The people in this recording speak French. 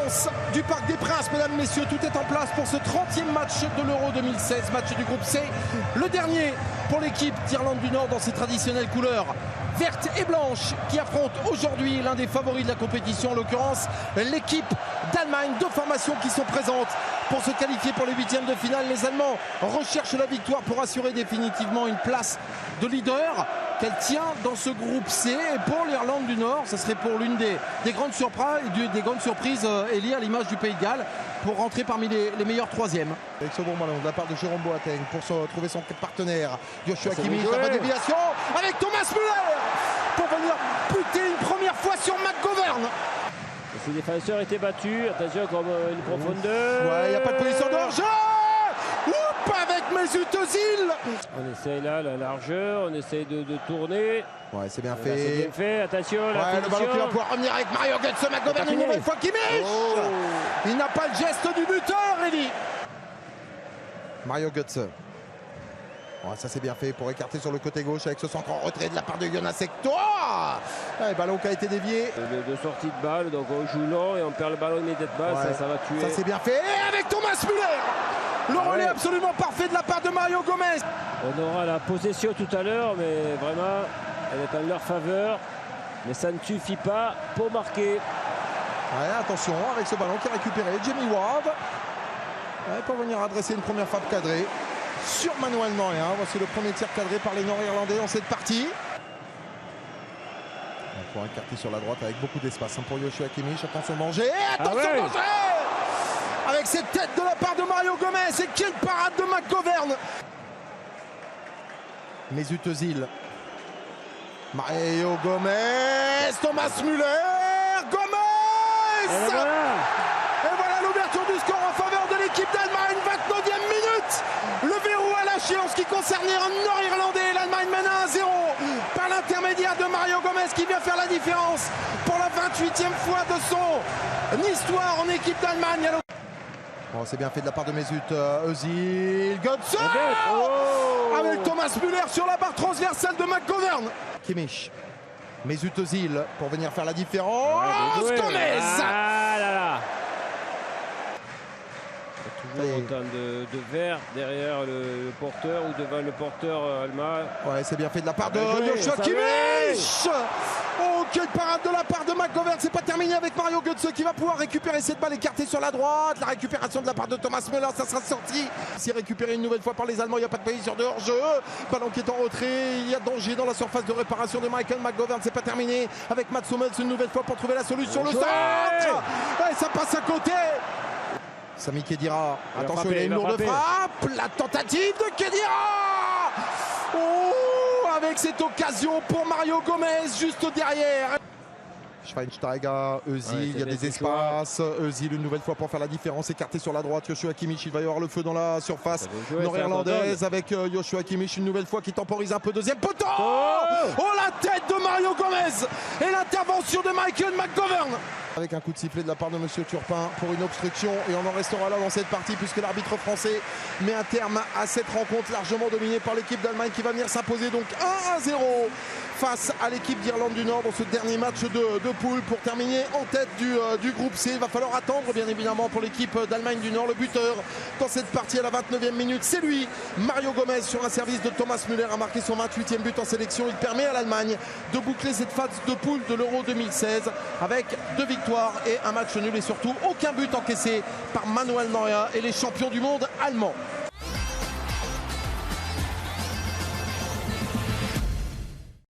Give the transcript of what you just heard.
l'ambiance du Parc des Princes, mesdames, messieurs, tout est en place pour ce 30e match de l'Euro 2016, match du groupe C, le dernier pour l'équipe d'Irlande du Nord dans ses traditionnelles couleurs verte et blanche qui affronte aujourd'hui l'un des favoris de la compétition, en l'occurrence l'équipe d'Allemagne. Deux formations qui sont présentes pour se qualifier pour les huitièmes de finale. Les Allemands recherchent la victoire pour assurer définitivement une place de leader qu'elle tient dans ce groupe C. Et pour l'Irlande du Nord, ce serait pour l'une des grandes surprises, Elie, à l'image du Pays de Galles, pour rentrer parmi les meilleurs troisièmes. Avec ce bon ballon de la part de Jérôme Boateng pour trouver son partenaire. Joshua Kimmich, la déviation avec Thomas Müller pour venir buter une première fois sur McGovern. Ses défenseurs étaient battus. Attention, comme une profondeur. Ouais, il n'y a pas de position de hors-jeu. Oup, avec Mesut Özil. On essaye là la largeur, on essaye de tourner. Ouais, c'est bien C'est fait. bien fait, attention, la Ouais, le ballon qui va pouvoir revenir avec Mario Götze. McGovern une nouvelle fois Kimmich. Oh. Il n'a pas le geste du buteur, Elie. Mario Götze. Ouais, ça c'est bien fait pour écarter sur le côté gauche avec ce centre en retrait de la part de Jonas Hector. Ouais, ballon qui a été dévié. De sortie de balle, donc on joue long et on perd le ballon immédiatement, Ouais. ça va tuer. Ça c'est bien fait. Et avec Thomas Müller. Le relais absolument parfait de la part de Mario Gomez. On aura la possession tout à l'heure, mais vraiment, elle est en leur faveur. Mais ça ne suffit pas pour marquer. Ouais, attention avec ce ballon qui est récupéré. Jamie Ward. Ouais, pour venir adresser une première frappe cadrée sur Manuel Neuer. Voici le premier tir cadré par les Nord-Irlandais dans cette partie. Pour écarter sur la droite avec beaucoup d'espace pour Joshua Kimmich. Attention danger. Attention danger. Avec cette tête de la part de Mario Gomez. Et quelle parade de McGovern. Mesut Özil. Mario Gomez. Thomas Müller. Gomez. Et voilà. Et voilà l'ouverture du score en faveur de l'équipe d'Allemagne. 29e minute. Le verrou a lâché en ce qui concerne les Nord-Irlandais. L'Allemagne mène 1-0 par l'intermédiaire de Mario Gomez qui vient faire la différence pour la 28e fois de son histoire en équipe d'Allemagne. Bon, c'est bien fait de la part de Mesut Özil. Götze avec Thomas Müller sur la barre transversale de McGovern. Kimmich. Mesut Özil pour venir faire la différence. Gomez. Ah là là. Toujours autant de verre derrière le porteur ou devant le porteur allemand. Ouais, c'est bien fait de la part de joué, Joshua Kimmich. Oh, quelle parade de la part de McGovern. C'est pas terminé avec Mario Götze qui va pouvoir récupérer cette balle écartée sur la droite. La récupération de la part de Thomas Müller, ça sera sorti. C'est récupéré une nouvelle fois par les Allemands. Il n'y a pas de position de hors-jeu. Ballon qui est en retrait. Il y a danger dans la surface de réparation de Michael McGovern. C'est pas terminé avec Mats Hummels une nouvelle fois pour trouver la solution. Le centre. Ouais, ça passe à côté. Sami Khedira, attention, il a une lourde frappe. La tentative de Khedira. Oh, avec cette occasion pour Mario Gomez juste derrière. Schweinsteiger, Özil, il y a des espaces. Özil une nouvelle fois pour faire la différence, écarté sur la droite. Joshua Kimmich, il va y avoir le feu dans la surface nord-irlandaise avec Joshua Kimmich une nouvelle fois qui temporise un peu. Deuxième poteau. Oh, la tête de Mario Gomez et l'intervention de Michael McGovern. Avec un coup de sifflet de la part de Monsieur Turpin pour une obstruction et on en restera là dans cette partie puisque l'arbitre français met un terme à cette rencontre largement dominée par l'équipe d'Allemagne qui va venir s'imposer donc 1-0 face à l'équipe d'Irlande du Nord dans ce dernier match de poule pour terminer en tête du groupe C. Il va falloir attendre bien évidemment pour l'équipe d'Allemagne du Nord. Le buteur dans cette partie à la 29e minute, c'est lui, Mario Gomez, sur un service de Thomas Müller, a marqué son 28e but en sélection. Il permet à l'Allemagne de boucler cette phase de poule de l'Euro 2016 avec 2 victoires et un match nul et surtout aucun but encaissé par Manuel Neuer et les champions du monde allemands.